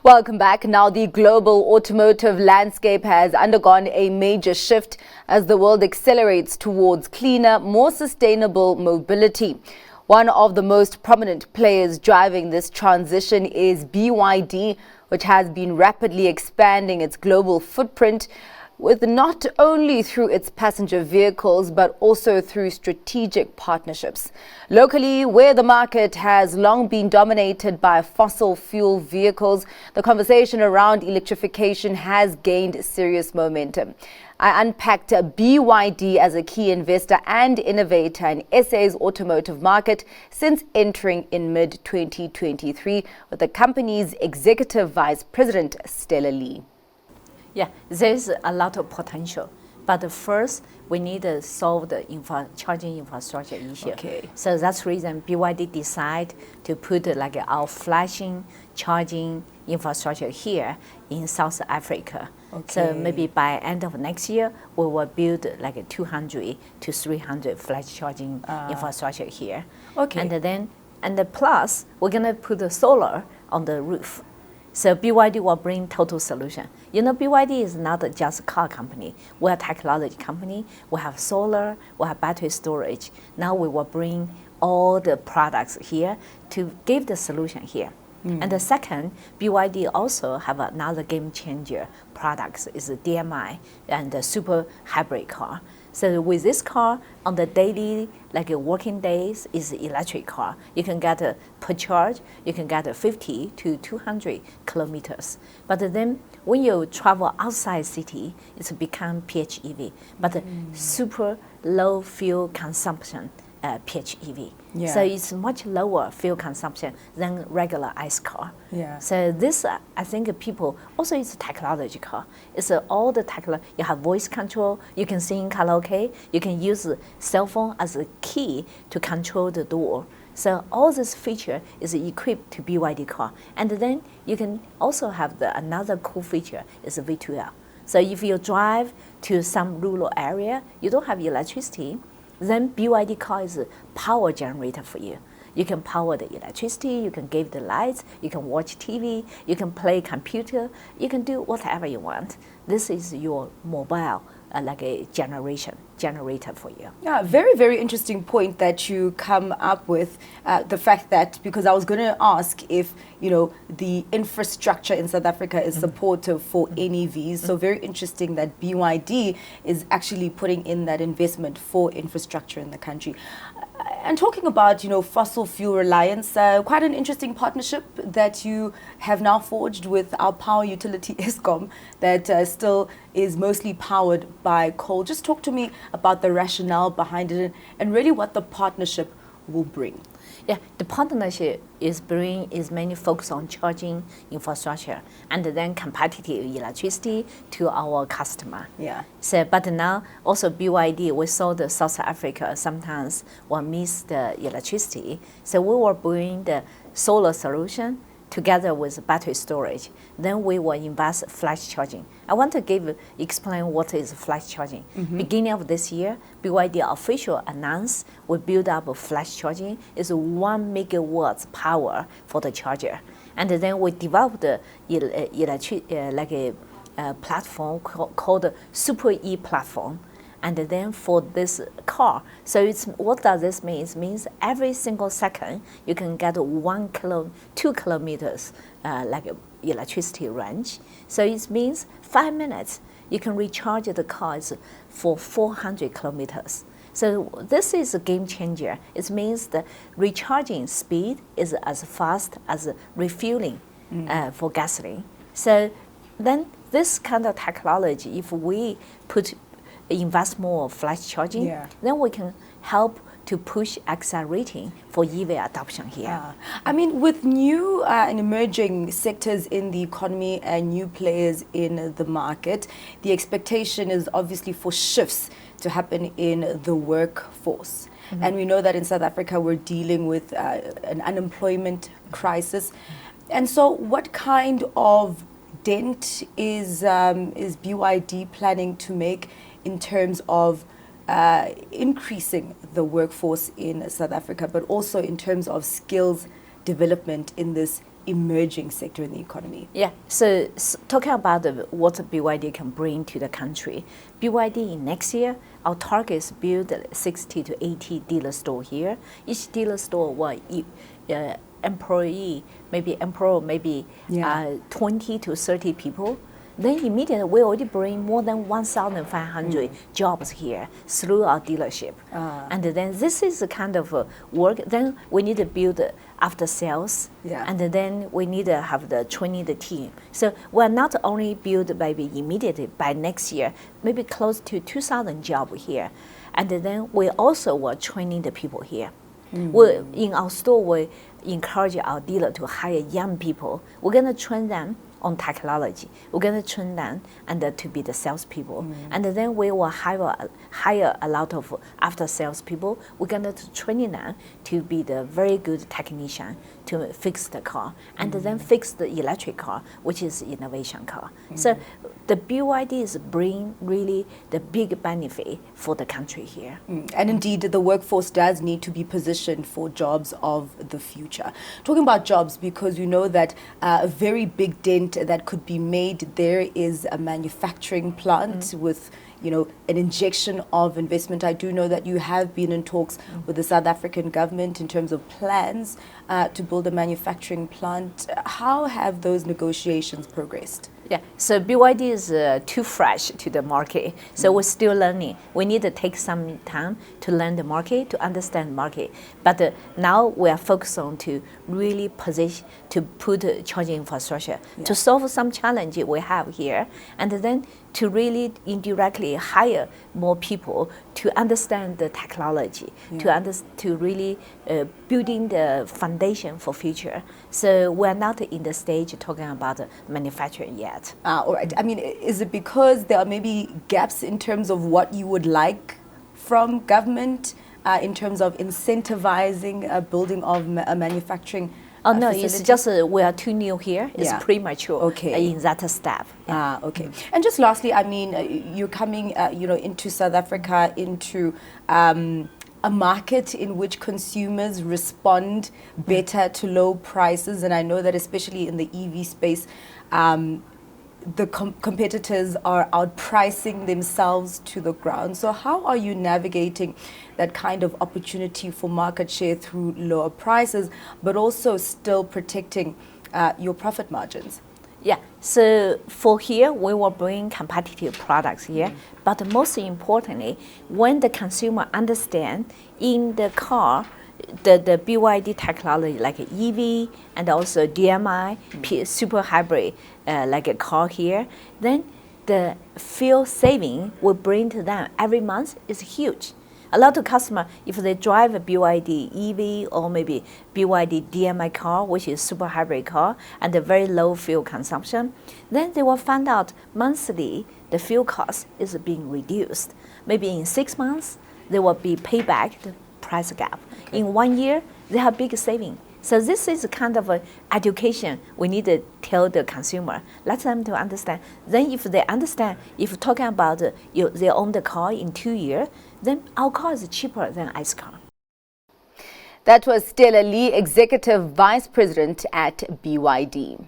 Welcome back. Now, the global automotive landscape has undergone a major shift as the world accelerates towards cleaner, more sustainable mobility. One of the most prominent players driving this transition is BYD, which has been rapidly expanding its global footprint, with not only through its passenger vehicles, but also through strategic partnerships. Locally, where the market has long been dominated by fossil fuel vehicles, the conversation around electrification has gained serious momentum. I unpacked BYD as a key investor and innovator in SA's automotive market since entering in mid-2023 with the company's executive vice president, Stella. Yeah, there's a lot of potential. But first, we need to solve the charging infrastructure issue. Okay. So that's the reason BYD decided to put our flashing charging infrastructure here in South Africa. Okay. So maybe by end of next year, we will build 200 to 300 flash charging infrastructure here. Okay. And plus, we're gonna put the solar on the roof. So BYD will bring total solution. You know, BYD is not just a car company. We're a technology company. We have solar, we have battery storage. Now we will bring all the products here to give the solution here. And the second, BYD also have another game changer products is a DMI and the super hybrid car. So with this car, on the daily, working days, is electric car. You can get per charge, you can get 50 to 200 kilometers. But then when you travel outside city, it's become PHEV, but super low fuel consumption PHEV. Yeah. So it's much lower fuel consumption than regular ICE car. Yeah. So this, I think people, also it's a technology car. It's all the technology. You have voice control, you can sing karaoke, you can use a cell phone as a key to control the door. So all this feature is equipped to BYD car. And then you can also have another cool feature is a V2L. So if you drive to some rural area, you don't have electricity, then BYD car is a power generator for you. You can power the electricity, you can give the lights, you can watch TV, you can play computer, you can do whatever you want. This is your mobile, like a generator for you. Yeah, very, very interesting point that you come up with. The fact that, because I was going to ask if, the infrastructure in South Africa is supportive for NEVs. So very interesting that BYD is actually putting in that investment for infrastructure in the country. And talking about, fossil fuel reliance, quite an interesting partnership that you have now forged with our power utility Eskom that still is mostly powered by coal. Just talk to me about the rationale behind it and really what the partnership will bring. Yeah, the partnership is mainly focused on charging infrastructure and then competitive electricity to our customer. Yeah. So, but now also BYD, we saw the South Africa sometimes will miss the electricity. So we will bring the solar solution together with battery storage. Then we will invest flash charging. I want to explain what is flash charging. Beginning of this year, BYD official announced we build up a flash charging. It's 1 megawatts power for the charger. And then we developed a platform called the Super E platform. And then for this car, so what does this mean? It means every single second you can get 2 kilometers electricity range. So it means 5 minutes you can recharge the cars for 400 kilometers. So this is a game changer. It means the recharging speed is as fast as refueling for gasoline. So then this kind of technology, if we invest more flash charging, then we can help to push accelerating for EV adoption here. I mean, with new and emerging sectors in the economy and new players in the market, the expectation is obviously for shifts to happen in the workforce. And we know that in South Africa, we're dealing with an unemployment crisis. And so what kind of dent is BYD planning to make in terms of increasing the workforce in South Africa, but also in terms of skills development in this emerging sector in the economy. Yeah, so talking about what BYD can bring to the country, BYD in next year, our target is build 60 to 80 dealer store here. Each dealer store will employ maybe 20 to 30 people. Then immediately we already bring more than 1,500 jobs here through our dealership. And then this is the kind of work. Then we need to build after sales, and then we need to have the training the team. So we're not only build maybe immediately by next year, maybe close to 2,000 jobs here. And then we also were training the people here. In our store, we encourage our dealer to hire young people. We're going to train them on technology. We're going to train them and to be the salespeople. And then we will hire a lot of after sales people. We're going to train them to be the very good technician to fix the car and then fix the electric car, which is innovation car. So the BYD is bringing really the big benefit for the country here. And indeed, the workforce does need to be positioned for jobs of the future. Talking about jobs, because you know that a very big dent that could be made there is a manufacturing plant with, you know, an injection of investment. I do know that you have been in talks with the South African government in terms of plans to build a manufacturing plant. How have those negotiations progressed? Yeah, so BYD is too fresh to the market, so we're still learning. We need to take some time to learn the market, to understand the market. But now we are focused on to really position, to put charging infrastructure, to solve some challenges we have here, and then to really indirectly hire more people to understand the technology, to really building the foundation for future. So we're not in the stage talking about manufacturing yet. All right. I mean, is it because there are maybe gaps in terms of what you would like from government in terms of incentivizing building of a manufacturing no, facility? it's just we are too new here. It's premature in that step. Okay. And just lastly, I mean, you're coming, into South Africa, into a market in which consumers respond better to low prices, and I know that especially in the EV space, the competitors are outpricing themselves to the ground. So how are you navigating that kind of opportunity for market share through lower prices, but also still protecting your profit margins? Yeah, so for here, we will bring competitive products here. But most importantly, when the consumer understand in the car, the BYD technology like EV and also DMI, super hybrid like a car here, then the fuel saving we bring to them every month is huge. A lot of customers, if they drive a BYD EV or maybe BYD DMI car, which is super hybrid car and a very low fuel consumption, then they will find out monthly the fuel cost is being reduced. Maybe in 6 months, they will be payback the price gap. In 1 year, they have big saving. So this is kind of an education we need to tell the consumer, let them to understand. Then if they understand, if talking about they own the car in 2 years, then our car is cheaper than ICE car. That was Stella Lee, Executive Vice President at BYD.